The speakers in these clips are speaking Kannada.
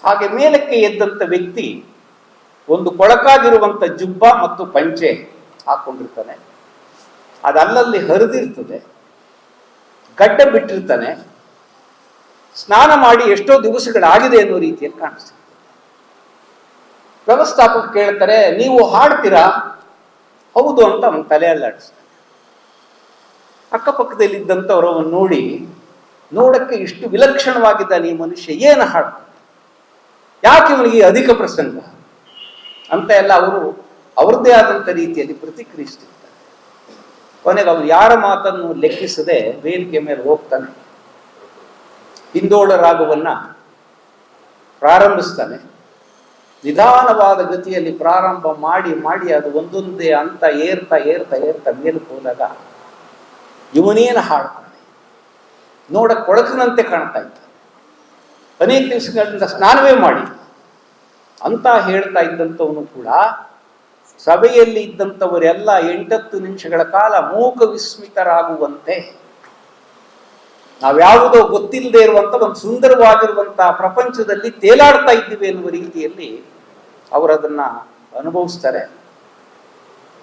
ಹಾಗೆ ಮೇಲಕ್ಕೆ ಎದ್ದಂಥ ವ್ಯಕ್ತಿ ಒಂದು ಕೊಳಕಾಗಿರುವಂಥ ಜುಬ್ಬ ಮತ್ತು ಪಂಚೆ ಹಾಕೊಂಡಿರ್ತಾನೆ. ಅದಲ್ಲಲ್ಲಿ ಹರಿದಿರ್ತದೆ, ಗಡ್ಡ ಬಿಟ್ಟಿರ್ತಾನೆ. ಸ್ನಾನ ಮಾಡಿ ಎಷ್ಟೋ ದಿವಸಗಳಾಗಿದೆ ಅನ್ನೋ ರೀತಿಯಲ್ಲಿ ಕಾಣಿಸ್ತದೆ. ವ್ಯವಸ್ಥಾಪಕ ಕೇಳ್ತಾರೆ, ನೀವು ಹಾಡ್ತೀರಾ? ಹೌದು ಅಂತ ಅವನ ತಲೆ ಅಲ್ಲಾಡಿಸ್ತಾನೆ. ಅಕ್ಕಪಕ್ಕದಲ್ಲಿದ್ದಂಥವ್ರು ಅವನು ನೋಡಿ, ನೋಡಕ್ಕೆ ಇಷ್ಟು ವಿಲಕ್ಷಣವಾಗಿದ್ದಾನೆ ಈ ಮನುಷ್ಯ, ಏನು ಹಾಡ್ತಾನೆ, ಯಾಕೆ ಇವನಿಗೆ ಅಧಿಕ ಪ್ರಸಂಗ ಅಂತ ಎಲ್ಲ ಅವರು ಅವ್ರದ್ದೇ ಆದಂಥ ರೀತಿಯಲ್ಲಿ ಪ್ರತಿಕ್ರಿಯಿಸ್ತಿರ್ತಾರೆ. ಕೊನೆಗೆ ಅವನು ಯಾರ ಮಾತನ್ನು ಲೆಕ್ಕಿಸದೆ ವೇದಿಕೆ ಮೇಲೆ ಹೋಗ್ತಾನೆ. ಹಿಂದೋಳ ರಾಗವನ್ನ ಪ್ರಾರಂಭಿಸ್ತಾನೆ. ನಿಧಾನವಾದ ಗತಿಯಲ್ಲಿ ಪ್ರಾರಂಭ ಮಾಡಿ ಮಾಡಿ ಅದು ಒಂದೊಂದೇ ಅಂತ ಏರ್ತಾ ಏರ್ತಾ ಏರ್ತಾ ಮೇಲಕ್ಕೆ ಹೋದಾಗ ಇವನೇನು ಹಾಡ್ತಾನೆ, ನೋಡಕ್ಕೆ ಕೊಳಕನಂತೆ ಕಾಣ್ತಾ ಇದ್ದ. ಅನೇಕ ದಿವಸಗಳಿಂದ ಸ್ನಾನವೇ ಮಾಡಿ ಅಂತ ಹೇಳ್ತಾ ಇದ್ದಂಥವನು ಕೂಡ ಸಭೆಯಲ್ಲಿ ಇದ್ದಂಥವರೆಲ್ಲ 8-10 ನಿಮಿಷಗಳ ಕಾಲ ಮೂಕ ವಿಸ್ಮಿತರಾಗುವಂತೆ, ನಾವ್ಯಾವುದೋ ಗೊತ್ತಿಲ್ಲದೆ ಇರುವಂಥ ಒಂದು ಸುಂದರವಾಗಿರುವಂತಹ ಪ್ರಪಂಚದಲ್ಲಿ ತೇಲಾಡ್ತಾ ಇದ್ದೀವಿ ಎನ್ನುವ ರೀತಿಯಲ್ಲಿ ಅವರದನ್ನ ಅನುಭವಿಸ್ತಾರೆ.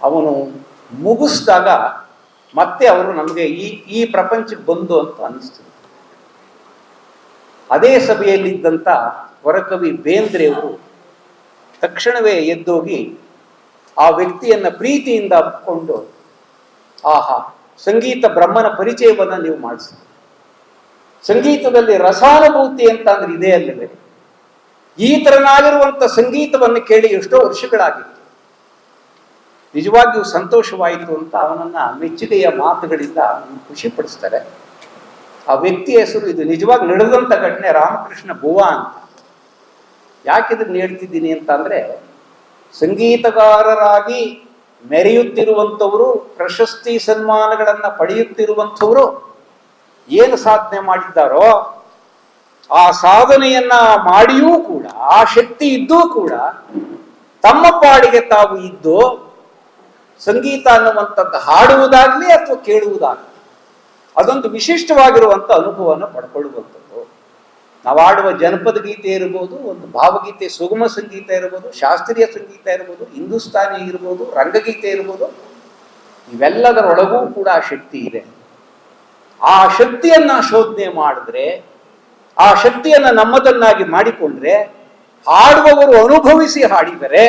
ಅವನು ಮುಗಿಸಿದಾಗ ಮತ್ತೆ ಅವರು ನಮಗೆ ಈ ಪ್ರಪಂಚಕ್ಕೆ ಬಂದು ಅಂತ ಅನಿಸ್ತದೆ. ಅದೇ ಸಭೆಯಲ್ಲಿದ್ದಂಥ ವರಕವಿ ಬೇಂದ್ರೆಯವರು ತಕ್ಷಣವೇ ಎದ್ದೋಗಿ ಆ ವ್ಯಕ್ತಿಯನ್ನ ಪ್ರೀತಿಯಿಂದ ಅಪ್ಪಿಕೊಂಡು, ಆಹಾ, ಸಂಗೀತ ಬ್ರಹ್ಮನ ಪರಿಚಯವನ್ನು ನೀವು ಮಾಡಿಸಿ, ಸಂಗೀತದಲ್ಲಿ ರಸಾನುಭೂತಿ ಅಂತ ಅಂದ್ರೆ ಇದೇ ಅಲ್ಲವೇ, ಈ ತರನಾಗಿರುವಂಥ ಸಂಗೀತವನ್ನು ಕೇಳಿ ಎಷ್ಟೋ ವರ್ಷಗಳಾಗಿತ್ತು, ನಿಜವಾಗಿಯೂ ಸಂತೋಷವಾಯಿತು ಅಂತ ಅವನನ್ನ ಮೆಚ್ಚುಗೆಯ ಮಾತುಗಳಿಂದ ಖುಷಿಪಡಿಸ್ತಾರೆ. ಆ ವ್ಯಕ್ತಿಯ ಹೆಸರು, ಇದು ನಿಜವಾಗಿ ನಡೆದಂಥ ಘಟನೆ, ರಾಮಕೃಷ್ಣ ಬುವಾ ಅಂತ. ಯಾಕಿದನ್ನು ಹೇಳ್ತಿದ್ದೀನಿ ಅಂತ ಅಂದ್ರೆ, ಸಂಗೀತಗಾರರಾಗಿ ಮೆರೆಯುತ್ತಿರುವಂಥವರು, ಪ್ರಶಸ್ತಿ ಸನ್ಮಾನಗಳನ್ನು ಪಡೆಯುತ್ತಿರುವಂಥವರು ಏನು ಸಾಧನೆ ಮಾಡಿದ್ದಾರೋ ಆ ಸಾಧನೆಯನ್ನ ಮಾಡಿಯೂ ಕೂಡ, ಆ ಶಕ್ತಿ ಇದ್ದೂ ಕೂಡ ತಮ್ಮ ಪಾಡಿಗೆ ತಾವು ಇದ್ದು ಸಂಗೀತ ಅನ್ನುವಂಥದ್ದು ಹಾಡುವುದಾಗ್ಲಿ ಅಥವಾ ಕೇಳುವುದಾಗಲಿ ಅದೊಂದು ವಿಶಿಷ್ಟವಾಗಿರುವಂಥ ಅನುಭವವನ್ನು ಪಡ್ಕೊಳ್ಳುವಂಥದ್ದು. ನಾವು ಆಡುವ ಜನಪದ ಗೀತೆ ಇರ್ಬೋದು, ಒಂದು ಭಾವಗೀತೆ, ಸುಗಮ ಸಂಗೀತ ಇರ್ಬೋದು, ಶಾಸ್ತ್ರೀಯ ಸಂಗೀತ ಇರ್ಬೋದು, ಹಿಂದೂಸ್ತಾನಿ ಇರ್ಬೋದು, ರಂಗಗೀತೆ ಇರ್ಬೋದು, ಇವೆಲ್ಲದರೊಳಗೂ ಕೂಡ ಆ ಶಕ್ತಿ ಇದೆ. ಆ ಶಕ್ತಿಯನ್ನ ಶೋಧನೆ ಮಾಡಿದ್ರೆ, ಆ ಶಕ್ತಿಯನ್ನ ನಮ್ಮದನ್ನಾಗಿ ಮಾಡಿಕೊಂಡ್ರೆ, ಹಾಡುವವರು ಅನುಭವಿಸಿ ಹಾಡಿದರೆ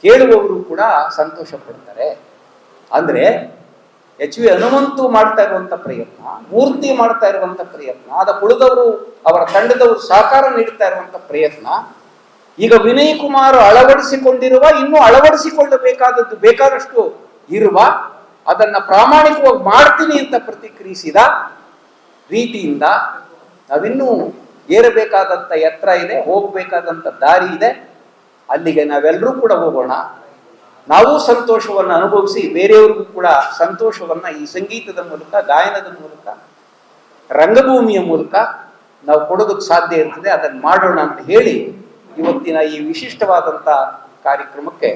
ಕೇಳುವವರು ಕೂಡ ಸಂತೋಷ ಪಡ್ತಾರೆ. ಅಂದ್ರೆ ಎಚ್ ವಿ ಹನುಮಂತು ಮಾಡ್ತಾ ಇರುವಂತ ಪ್ರಯತ್ನ, ಮೂರ್ತಿ ಮಾಡ್ತಾ ಇರುವಂತ ಪ್ರಯತ್ನ, ಅದ ಉಳಿದವರು ಅವರ ತಂಡದವರು ಸಹಕಾರ ನೀಡ್ತಾ ಇರುವಂತ ಪ್ರಯತ್ನ, ಈಗ ವಿನಯ್ ಕುಮಾರ್ ಅಳವಡಿಸಿಕೊಂಡಿರುವ, ಇನ್ನೂ ಅಳವಡಿಸಿಕೊಳ್ಳಬೇಕಾದದ್ದು ಬೇಕಾದಷ್ಟು ಇರುವ, ಅದನ್ನ ಪ್ರಾಮಾಣಿಕವಾಗಿ ಮಾಡ್ತೀನಿ ಅಂತ ಪ್ರತಿಕ್ರಿಯಿಸಿದ ರೀತಿಯಿಂದ ನಾವಿನ್ನೂ ಏರಬೇಕಾದಂಥ ಎತ್ತರ ಇದೆ, ಹೋಗಬೇಕಾದಂಥ ದಾರಿ ಇದೆ. ಅಲ್ಲಿಗೆ ನಾವೆಲ್ಲರೂ ಕೂಡ ಹೋಗೋಣ. ನಾವು ಸಂತೋಷವನ್ನು ಅನುಭವಿಸಿ ಬೇರೆಯವ್ರಿಗೂ ಕೂಡ ಸಂತೋಷವನ್ನ ಈ ಸಂಗೀತದ ಮೂಲಕ, ಗಾಯನದ ಮೂಲಕ, ರಂಗಭೂಮಿಯ ಮೂಲಕ ನಾವು ಕೊಡೋದಕ್ಕೆ ಸಾಧ್ಯ ಇರ್ತದೆ. ಅದನ್ನು ಮಾಡೋಣ ಅಂತ ಹೇಳಿ ಇವತ್ತಿನ ಈ ವಿಶಿಷ್ಟವಾದಂಥ ಕಾರ್ಯಕ್ರಮಕ್ಕೆ